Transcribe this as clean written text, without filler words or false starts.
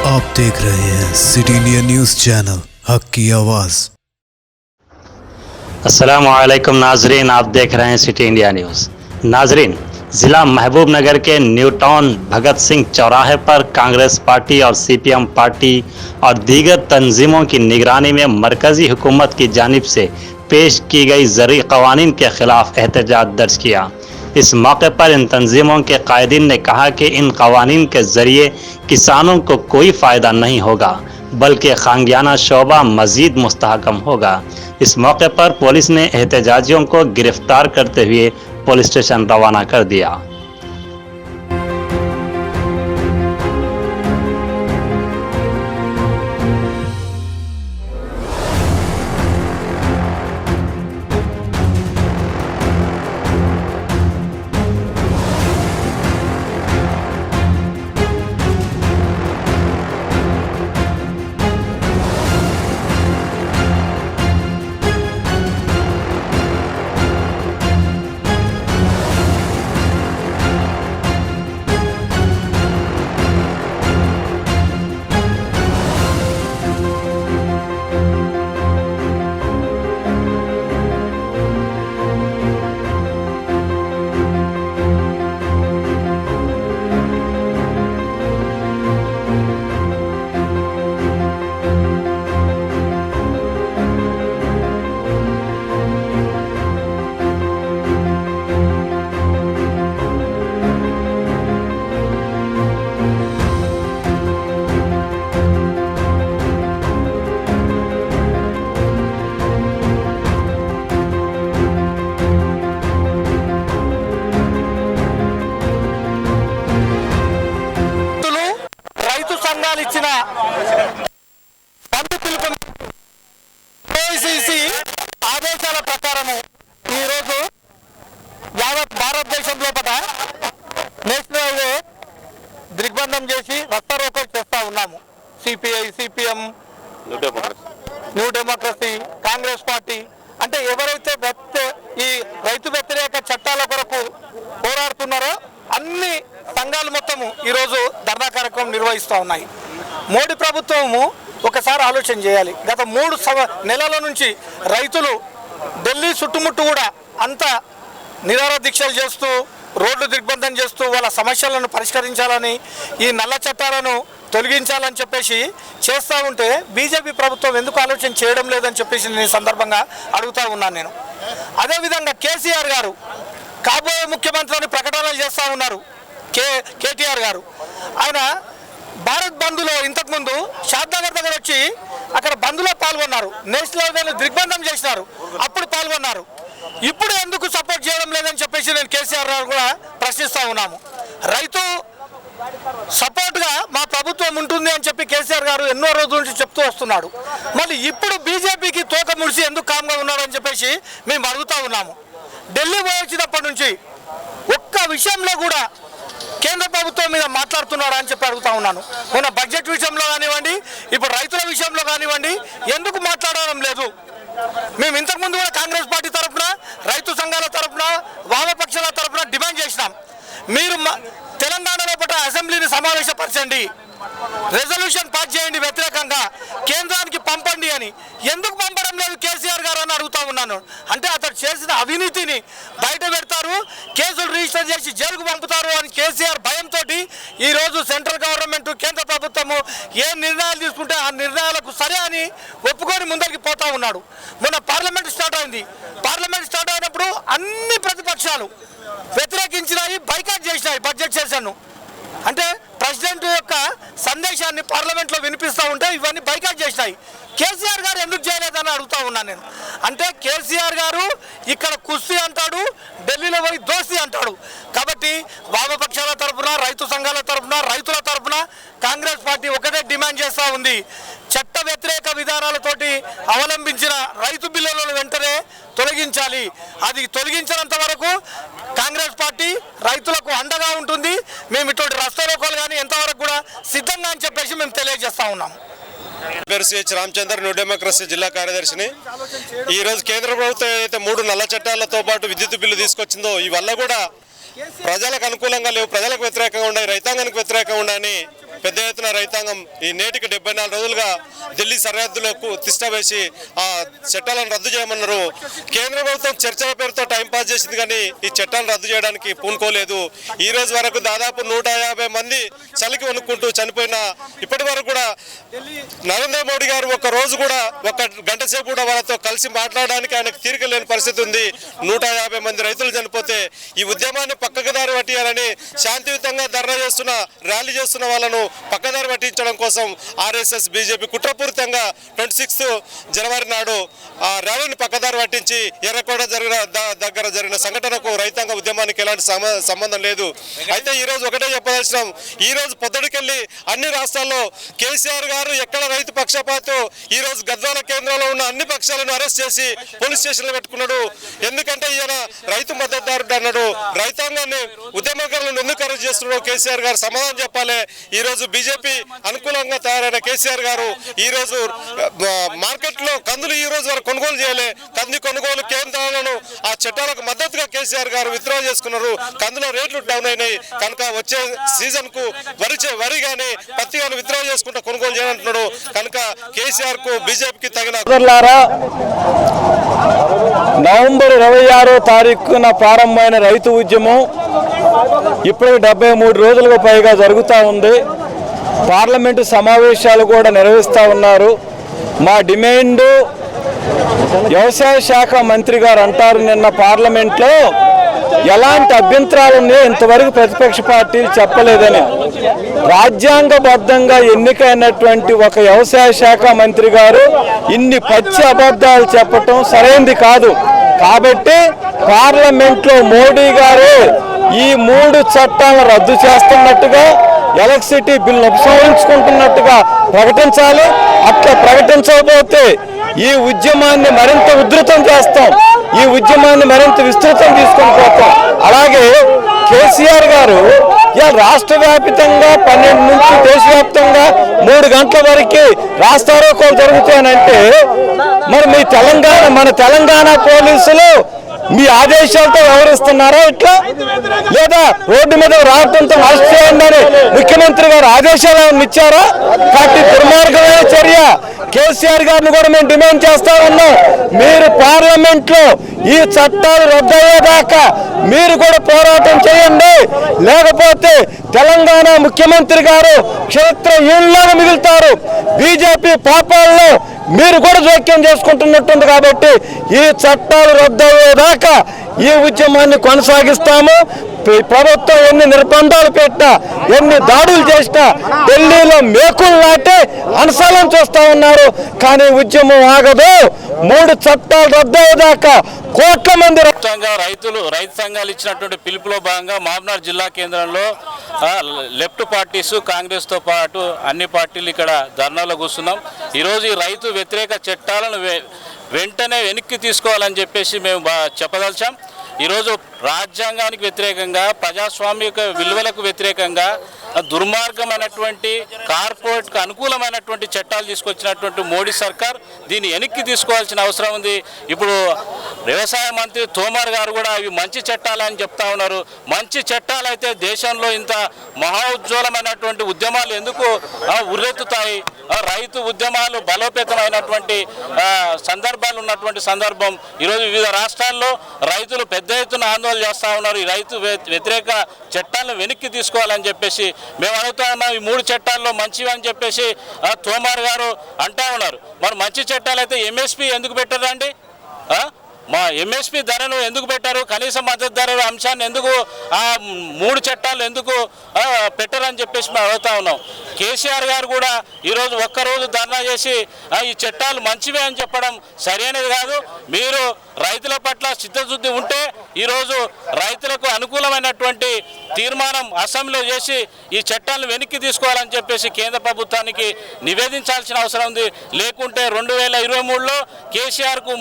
आप देख रहे हैं सिटी इंडिया न्यूज़ चैनल हक की आवाज़। अस्सलामुअलैकुम नाजरीन, आप देख रहे हैं सिटी इंडिया न्यूज़। नाजरीन, ज़िला महबूब नगर के न्यू टाउन भगत सिंह चौराहे पर कांग्रेस पार्टी और सीपीएम पार्टी और दीगर तंजीमों की निगरानी में मरकज़ी हुकूमत की जानिब से पेश की गई ज़रूरी क़वानीन के ख़िलाफ़ एहतजाज दर्ज किया। इस मौके पर इन तंजीमों के कायदीन ने कहा कि इन क़वानीन के ज़रिए किसानों को कोई फ़ायदा नहीं होगा, बल्कि खांगियाना शोबा मज़ीद मुस्तहकम होगा। इस मौके पर पुलिस ने एहतजाजियों को गिरफ्तार करते हुए पुलिस स्टेशन रवाना कर दिया। ఇచ్చిన పంపు పిలుపు ఏఐసిసి ఆదేశాల ప్రకారము ఈరోజు యావత్ భారతదేశం లోపల నేషనల్ హైవే దిగ్బంధం చేసి రస్తా రోకో చేస్తూ ఉన్నాము. CPI, CPM, new democracy, Congress party అంటే ఎవరైతే ఈ రైతు వ్యతిరేక చట్టాల కొరకు పోరాడుతున్నారో అన్ని సంఘాలు మొత్తము ఈరోజు ధర్నా కార్యక్రమం నిర్వహిస్తూ ఉన్నాయి. మోడీ ప్రభుత్వము ఒకసారి ఆలోచన చేయాలి. గత 3 నెలల నుంచి రైతులు ఢిల్లీ చుట్టుముట్టు కూడా అంతా నిరాహార దీక్షలు చేస్తూ రోడ్లు దిగ్బంధం చేస్తూ వాళ్ళ సమస్యలను పరిష్కరించాలని, ఈ నల్ల చట్టాలను తొలగించాలని చెప్పేసి చేస్తూ ఉంటే బీజేపీ ప్రభుత్వం ఎందుకు ఆలోచన చేయడం లేదని చెప్పేసి నేను సందర్భంగా అడుగుతూ ఉన్నాను. నేను అదేవిధంగా కేసీఆర్ గారు కాబోయే ముఖ్యమంత్రిని ప్రకటనలు చేస్తూ ఉన్నారు. కేటీఆర్ గారు ఆయన భారత్ బంద్లో ఇంతకుముందు షాద్నగర్ దగ్గర వచ్చి అక్కడ బంద్లో పాల్గొన్నారు. నేషనల్ హైవేను దిగ్బంధం చేసినారు, అప్పుడు పాల్గొన్నారు. ఇప్పుడు ఎందుకు సపోర్ట్ చేయడం లేదని చెప్పేసి నేను కేసీఆర్ గారు కూడా ప్రశ్నిస్తూ ఉన్నాము. రైతు సపోర్ట్గా మా ప్రభుత్వం ఉంటుంది అని చెప్పి కేసీఆర్ గారు ఎన్నో రోజుల నుంచి చెప్తూ వస్తున్నాడు. మళ్ళీ ఇప్పుడు బీజేపీకి తోక ముడిసి ఎందుకు కామ్గా ఉన్నారని చెప్పేసి మేము అడుగుతూ ఉన్నాము. ఢిల్లీ పోయి వచ్చినప్పటి నుంచి ఒక్క విషయంలో కూడా కేంద్ర ప్రభుత్వం మీద మాట్లాడుతున్నారా అని చెప్పి అడుగుతా ఉన్నాను. మొన్న బడ్జెట్ విషయంలో కానివ్వండి, ఇప్పుడు రైతుల విషయంలో కానివ్వండి, ఎందుకు మాట్లాడడం లేదు? మేము ఇంతకుముందు కూడా కాంగ్రెస్ పార్టీ తరఫున, రైతు సంఘాల తరఫున, వామపక్షాల తరఫున డిమాండ్ చేసినాం. మీరు తెలంగాణలో పట్ల అసెంబ్లీని సమావేశపరచండి, రెజల్యూషన్ పాస్ చేయండి, వ్యతిరేకంగా కేంద్రానికి పంపండి అని. ఎందుకు పంపడం లేదు కేసీఆర్ గారు అని అడుగుతా ఉన్నాను. అంటే అతడు చేసిన అవినీతిని బయట పెడతారు, కేసులు రిజిస్టర్ చేసి జైలుకు పంపుతారు అని కేసీఆర్ భయంతో ఈరోజు సెంట్రల్ గవర్నమెంట్, కేంద్ర ప్రభుత్వము ఏ నిర్ణయాలు తీసుకుంటే ఆ నిర్ణయాలకు సరే అని ఒప్పుకొని ముందరికి పోతా ఉన్నాడు. మొన్న పార్లమెంట్ స్టార్ట్ అయింది. పార్లమెంట్ స్టార్ట్ అయినప్పుడు అన్ని ప్రతిపక్షాలు వ్యతిరేకించినాయి, బైకాట్ చేసినాయి బడ్జెట్ సెషన్ను. అంటే ప్రెసిడెంట్ యొక్క సందేశాన్ని పార్లమెంట్లో వినిపిస్తూ ఉంటే ఇవన్నీ బైకాట్ చేసినాయి. కేసీఆర్ గారు ఎందుకు చేయలేదని అడుగుతా ఉన్నాను నేను. అంటే కేసీఆర్ గారు ఇక్కడ కుస్తీ అంటాడు, ఢిల్లీలో పోయి దోస్తీ అంటాడు. కాబట్టి వామపక్షాల తరఫున, రైతు సంఘాల తరఫున, రైతుల తరఫున కాంగ్రెస్ పార్టీ ఒకటే డిమాండ్ చేస్తూ ఉంది. చట్ట వ్యతిరేక విధానాలతోటి అవలంబించిన రైతు బిల్లులను వెంటనే తొలగించాలి. అది తొలగించినంత వరకు కాంగ్రెస్ పార్టీ రైతులకు అండగా ఉంటుంది. మేము ఇటువంటి రస్తా రోకోలు కానీ ఎంతవరకు కూడా సిద్ధంగా అని చెప్పేసి మేము తెలియజేస్తా ఉన్నాము. పేరు సిహెచ్ రామచంద్ర, న్యూ డెమోక్రసీ జిల్లా కార్యదర్శిని. ఈరోజు కేంద్ర ప్రభుత్వం ఏదైతే 3 నల్ల చట్టాలతో పాటు విద్యుత్ బిల్లు తీసుకొచ్చిందో ఇవల్ల కూడా ప్రజలకు అనుకూలంగా లేవు, ప్రజలకు వ్యతిరేకంగా ఉన్నాయి, రైతాంగానికి వ్యతిరేకంగా ఉన్నాయని పెద్ద ఎత్తున రైతాంగం ఈ నేటికి 74 రోజులుగా ఢిల్లీ సరిహద్దులకు తిష్ట వేసి ఆ చట్టాలను రద్దు చేయమన్నారు. కేంద్ర ప్రభుత్వం చర్చల పేరుతో టైంపాస్ చేసింది కానీ ఈ చట్టాలను రద్దు చేయడానికి పూనుకోలేదు. ఈ రోజు వరకు దాదాపు 150 మంది చలికి వణుక్కుంటూ చనిపోయిన ఇప్పటి వరకు కూడా నరేంద్ర మోడీ గారు ఒక రోజు కూడా ఒక గంట సేపు కూడా వాళ్ళతో కలిసి మాట్లాడడానికి ఆయనకు తీరిక లేని పరిస్థితి ఉంది. 150 మంది రైతులు చనిపోతే ఈ ఉద్యమాన్ని పక్కదారి పట్టియాలని శాంతియుతంగా ధర్నా చేస్తున్న ర్యాలీ చేస్తున్న వాళ్ళను పక్కదారి పట్టించడం కోసం ఆర్ఎస్ఎస్ బీజేపీ కుట్రపూరితంగా 26 జనవరి నాడు ఆ ర్యాలీని పక్కదారి పట్టించి ఎర్రకోట దగ్గర జరిగిన సంఘటనకు రైతాంగ ఉద్యమానికి ఎలాంటి సంబంధం లేదు. అయితే ఈ రోజు ఒకటే చెప్పదలిచినాం, ఈ రోజు పొద్దుడికెళ్ళి అన్ని రాష్ట్రాల్లో కేసీఆర్ గారు ఎక్కడ రైతు పక్షపాతం ఈ రోజు గద్వాల కేంద్రంలో ఉన్న అన్ని పక్షాలను అరెస్ట్ చేసి పోలీస్ స్టేషన్లో పెట్టుకున్నాడు. ఎందుకంటే ఈయన రైతు మద్దతుదారుడు అన్నాడు. రైతాంగాన్ని ఉద్యమకారులను ఎందుకు అరెస్ట్ చేస్తున్నాడు కేసీఆర్ గారు సమాధానం చెప్పాలి. ఈ రోజు బీజేపీ అనుకూలంగా తయారైన కేసీఆర్ గారు ఈ రోజు మార్కెట్లో కందులు ఈ రోజు వరకు కొనుగోలు చేయలే. కంది కొనుగోలు కేంద్రాలను ఆ చట్టాలకు మద్దతుగా కేసీఆర్ గారు విత్డ్రా చేసుకున్నారు. కందుల రేట్లు డౌన్ అయినాయి కనుక వచ్చే సీజన్ కు వరి కానీ పత్తి కానీ విత్డ్రా చేసుకుంటూ కొనుగోలు చేయాలంటున్నాడు. కనుక కేసీఆర్ కు బీజేపీకి తగిన నవంబర్ 26వ తారీఖున ప్రారంభమైన రైతు ఉద్యమం ఇప్పటికి 73 రోజులకు పైగా జరుగుతూ ఉంది. పార్లమెంటు సమావేశాలు కూడా నిర్వహిస్తూ ఉన్నారు. మా డిమాండ్ వ్యవసాయ శాఖ మంత్రి గారు అంటారు నిన్న పార్లమెంట్లో ఎలాంటి అభ్యంతరాలు ఉన్నాయో ఇంతవరకు ప్రతిపక్ష పార్టీలు చెప్పలేదని. రాజ్యాంగబద్ధంగా ఎన్నికైనటువంటి ఒక వ్యవసాయ శాఖ మంత్రి గారు ఇన్ని పచ్చి అబద్ధాలు చెప్పటం సరైనది కాదు. కాబట్టి పార్లమెంట్లో మోడీ గారు ఈ 3 చట్టాలను రద్దు చేస్తున్నట్టుగా ఎలక్ట్రిసిటీ బిల్లు ఉపసంహరించుకుంటున్నట్టుగా ప్రకటించాలి. అట్లా ప్రకటించకపోతే ఈ ఉద్యమాన్ని మరింత ఉధృతం చేస్తాం, ఈ ఉద్యమాన్ని మరింత విస్తృతం తీసుకొని పోతాం. అలాగే కేసీఆర్ గారు రాష్ట్ర వ్యాప్తంగా 12 నుంచి దేశవ్యాప్తంగా 3 గంటల వరకు రాస్తారోకోలు జరుగుతాయనంటే మరి మన తెలంగాణ పోలీసులు మీ ఆదేశాలతో వ్యవహరిస్తున్నారా ఇట్లా? లేదా రోడ్డు మీద రావడంతో అరెస్ట్ చేయండి అని ముఖ్యమంత్రి గారు ఆదేశాలు ఇచ్చారా? కాబట్టి దుర్మార్గమైన చర్య. కేసీఆర్ గారిని కూడా మేము డిమాండ్ చేస్తా ఉన్నాం, మీరు పార్లమెంట్లో ఈ చట్టాలు రద్దయ్యేదాకా మీరు కూడా పోరాటం చేయండి. లేకపోతే తెలంగాణ ముఖ్యమంత్రి గారు క్షేత్రహీనులుగా మిగులుతారు. బీజేపీ పాపాల్లో మీరు కూడా జోక్యం చేసుకుంటున్నట్టుంది. కాబట్టి ఈ చట్టాలు రద్దయ్యేదాకా ఈ ఉద్యమాన్ని కొనసాగిస్తాము. ప్రభుత్వం ఎన్ని నిర్బంధాలు పెట్టినా, ఎన్ని దాడులు చేసినా ఢిల్లీలో మేకులు నాటి అనసాలను చూస్తూ ఉన్నారు. కానీ ఉద్యమం ఆగదు. 3 చట్టాలు రద్దయ్యేదాకా కోట్ల మంది రైతు సంఘాలు ఇచ్చినటువంటి పిలుపులో భాగంగా మహబూబ్నగర్ జిల్లా కేంద్రంలో లెఫ్ట్ పార్టీస్ కాంగ్రెస్తో పాటు అన్ని పార్టీలు ఇక్కడ ధర్నాలో కూర్చున్నాం. ఈరోజు ఈ రైతు వ్యతిరేక చట్టాలను వెంటనే వెనక్కి తీసుకోవాలని చెప్పేసి మేము చెప్పదలిచాం. ఈరోజు రాజ్యాంగానికి వ్యతిరేకంగా, ప్రజాస్వామిక విలువలకు వ్యతిరేకంగా దుర్మార్గమైనటువంటి కార్పొరేట్కు అనుకూలమైనటువంటి చట్టాలు తీసుకొచ్చినటువంటి మోడీ సర్కార్ దీన్ని వెనక్కి తీసుకోవాల్సిన అవసరం ఉంది. ఇప్పుడు వ్యవసాయ మంత్రి తోమర్ గారు కూడా ఇవి మంచి చట్టాలని చెప్తా ఉన్నారు. మంచి చట్టాలు అయితే దేశంలో ఇంత మహా ఉజ్వలమైనటువంటి ఉద్యమాలు ఎందుకు ఉర్రెత్తుతాయి? రైతు ఉద్యమాలు బలోపేతమైనటువంటి సందర్భాలు ఉన్నటువంటి సందర్భం. ఈరోజు వివిధ రాష్ట్రాల్లో రైతులు పెద్ద ఎత్తున ఆందోళన చేస్తూ ఉన్నారు. ఈ రైతు వ్యతిరేక చట్టాలను వెనక్కి తీసుకోవాలని చెప్పేసి మేము అడుగుతా ఉన్నాం. ఈ 3 చట్టాల్లో మంచివి అని చెప్పేసి తోమర్ గారు అంటా ఉన్నారు. మరి మంచి చట్టాలు అయితే ఎంఎస్పీ ఎందుకు పెట్టారండి? మా ఎంఎస్పీ ధరను ఎందుకు పెట్టారు? కనీస మద్దతు ధర అంశాన్ని ఎందుకు 3 చట్టాలు ఎందుకు పెట్టారని చెప్పేసి మేము అడుగుతా ఉన్నాం. కేసీఆర్ గారు కూడా ఈరోజు ఒక్కరోజు ధర్నా చేసి ఈ చట్టాలు మంచివే అని చెప్పడం సరైనది కాదు. మీరు రైతుల పట్ల చిత్తశుద్ధి ఉంటే ఈరోజు రైతులకు అనుకూలమైనటువంటి తీర్మానం అసెంబ్లీలో చేసి ఈ చట్టాలను వెనక్కి తీసుకోవాలని చెప్పేసి కేంద్ర ప్రభుత్వానికి నివేదించాల్సిన అవసరం ఉంది. లేకుంటే 2023లో కేసీఆర్కు